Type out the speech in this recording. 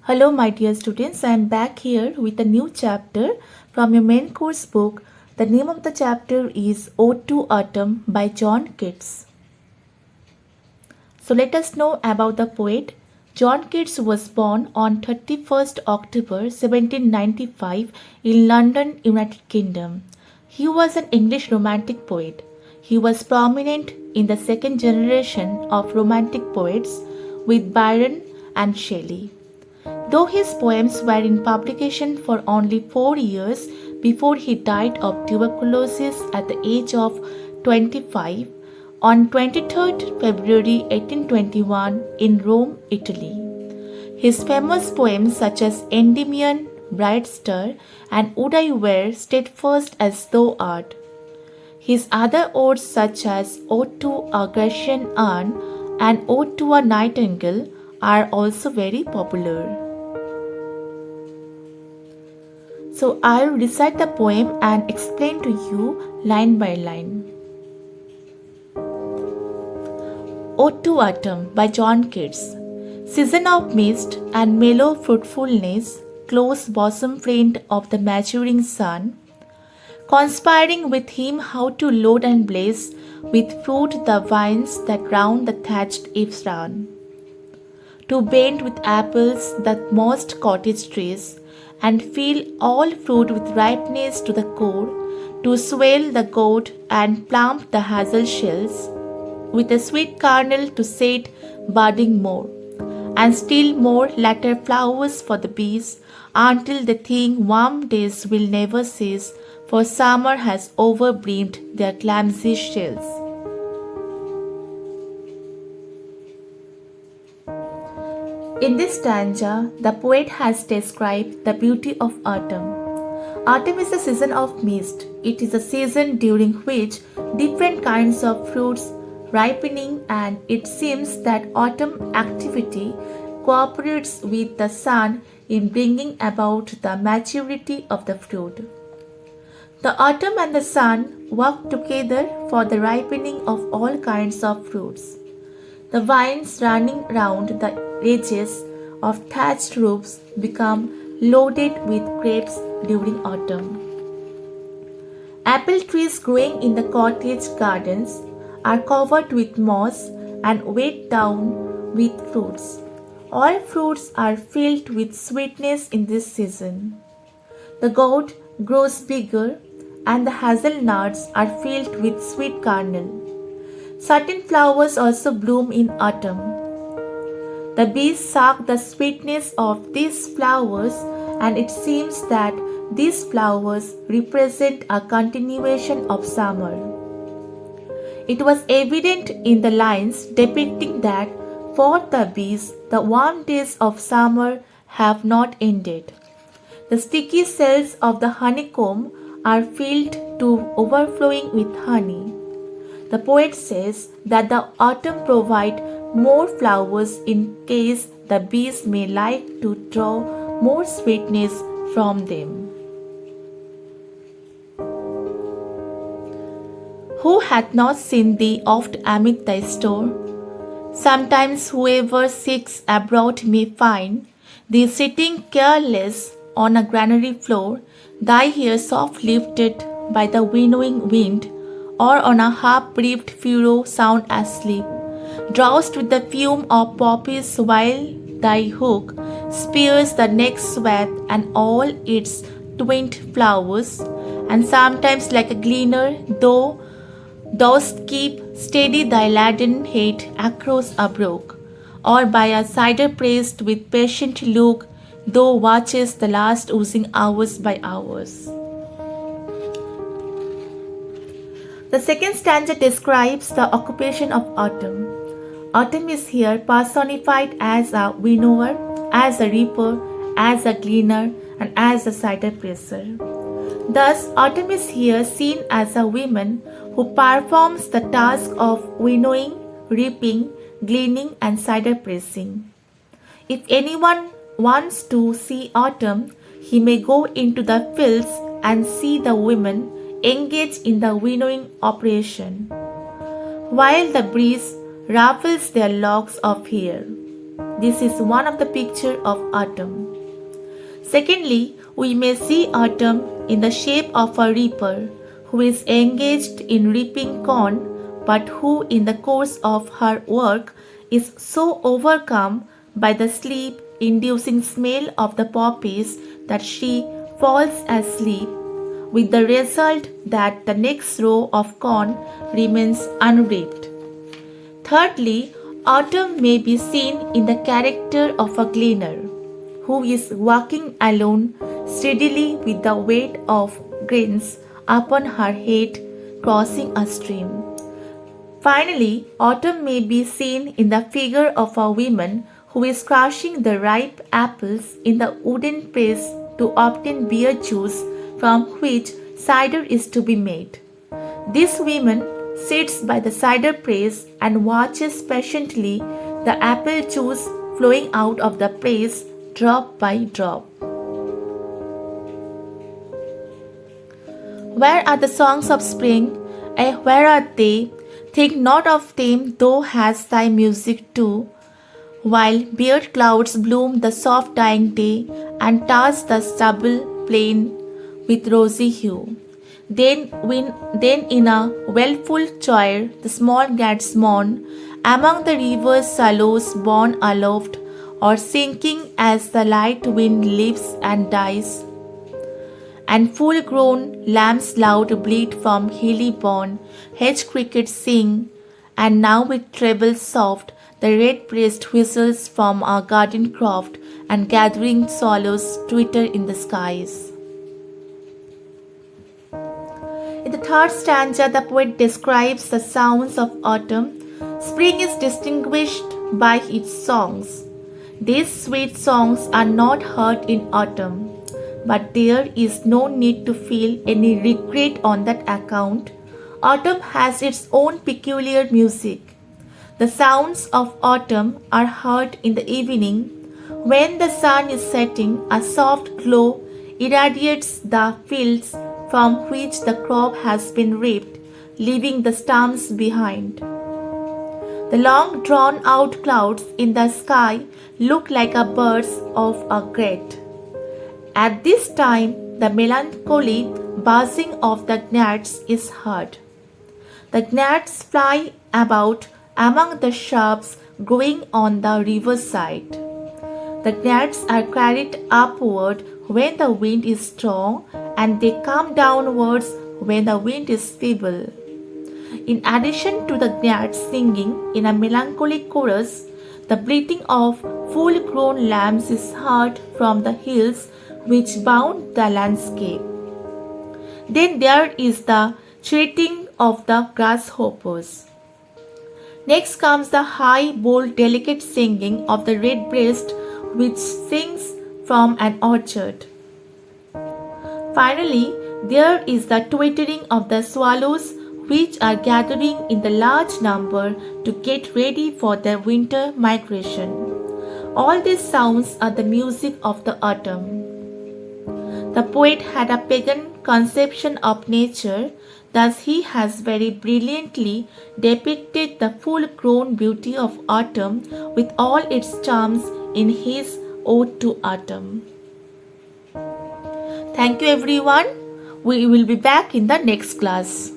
Hello, my dear students. I am back here with a new chapter from your main course book. The name of the chapter is Ode to Autumn by John Keats. So let us know about the poet. John Keats was born on 31st October 1795 in London, United Kingdom. He was an English romantic poet. He was prominent in the second generation of romantic poets with Byron and Shelley. Though his poems were in publication for only 4 years before he died of tuberculosis at the age of 25 on 23rd February 1821 in Rome, Italy. His famous poems such as Endymion, Bright Star, and Would I Were Steadfast as Thou Art. His other odes such as Ode to a Grecian Urn and Ode to a Nightingale are also very popular. So I'll recite the poem and explain to you line by line. Ode to Autumn by John Keats. Season of mist and mellow fruitfulness, close bosom friend of the maturing sun, conspiring with him how to load and bless with fruit the vines that round the thatched eaves run, to bend with apples the mossed cottage trees, and fill all fruit with ripeness to the core, to swell the gourd and plump the hazel shells, with a sweet kernel to set budding more, and still more latter flowers for the bees, until they think warm days will never cease, for summer has overbrimmed their clumsy shells. In this stanza, the poet has described the beauty of autumn. Autumn is a season of mist. It is a season during which different kinds of fruits ripening, and it seems that autumn activity cooperates with the sun in bringing about the maturity of the fruit. The autumn and the sun work together for the ripening of all kinds of fruits. The vines running round the edges of thatched roofs become loaded with grapes during autumn. Apple trees growing in the cottage gardens are covered with moss and weighed down with fruits. All fruits are filled with sweetness in this season. The gourd grows bigger, and the hazelnuts are filled with sweet kernel. Certain flowers also bloom in autumn. The bees suck the sweetness of these flowers, and it seems that these flowers represent a continuation of summer. It was evident in the lines depicting that for the bees, the warm days of summer have not ended. The sticky cells of the honeycomb are filled to overflowing with honey. The poet says that the autumn provides more flowers in case the bees may like to draw more sweetness from them. Who hath not seen thee oft amid thy store? Sometimes whoever seeks abroad may find thee sitting careless on a granary floor, thy hair soft lifted by the winnowing wind, or on a half-breathed furrow sound asleep, drowsed with the fume of poppies while thy hook spears the next swath and all its twinned flowers, and sometimes like a gleaner thou dost keep steady thy laden head across a brook, or by a cider pressed with patient look thou watchest the last oozing hours by hours. The second stanza describes the occupation of autumn. Autumn is here personified as a winnower, as a reaper, as a gleaner, and as a cider presser. Thus, autumn is here seen as a woman who performs the task of winnowing, reaping, gleaning, and cider pressing. If anyone wants to see autumn, he may go into the fields and see the women engaged in the winnowing operation, while the breeze ruffles their locks of hair. This is one of the picture of autumn. Secondly, we may see autumn in the shape of a reaper who is engaged in reaping corn, but who in the course of her work is so overcome by the sleep inducing smell of the poppies that she falls asleep, with the result that the next row of corn remains unreaped. Thirdly, autumn may be seen in the character of a gleaner who is walking alone steadily with the weight of grains upon her head crossing a stream. Finally, autumn may be seen in the figure of a woman who is crushing the ripe apples in the wooden press to obtain beer juice from which cider is to be made. This woman sits by the cider press and watches patiently the apple juice flowing out of the press drop by drop. Where are the songs of spring? Where are they? Think not of them, thou hast thy music too. While beard clouds bloom the soft dying day and touch the stubble plain with rosy hue. Then in a well-full choir the small gnats mourn among the river's shallows borne aloft or sinking as the light wind lives and dies. And full-grown lambs loud bleat from hilly bourne, hedge crickets sing, and now with treble soft the red-breast whistles from our garden croft, and gathering swallows twitter in the skies. In the third stanza, the poet describes the sounds of autumn. Spring is distinguished by its songs. These sweet songs are not heard in autumn, but there is no need to feel any regret on that account. Autumn has its own peculiar music. The sounds of autumn are heard in the evening. When the sun is setting, a soft glow irradiates the fields from which the crop has been reaped, leaving the stumps behind. The long drawn out clouds in the sky look like a burst of a great. At this time, the melancholy buzzing of the gnats is heard. The gnats fly about among the shrubs growing on the riverside. The gnats are carried upward when the wind is strong, and they come downwards when the wind is feeble. In addition to the gnats singing in a melancholy chorus, the bleating of full-grown lambs is heard from the hills which bound the landscape. Then there is the chirruing of the grasshoppers. Next comes the high, bold, delicate singing of the redbreast which sings from an orchard. Finally, there is the twittering of the swallows which are gathering in the large number to get ready for their winter migration. All these sounds are the music of the autumn. The poet had a pagan conception of nature, thus he has very brilliantly depicted the full-grown beauty of autumn with all its charms in his Ode to Autumn. Thank you everyone. We will be back in the next class.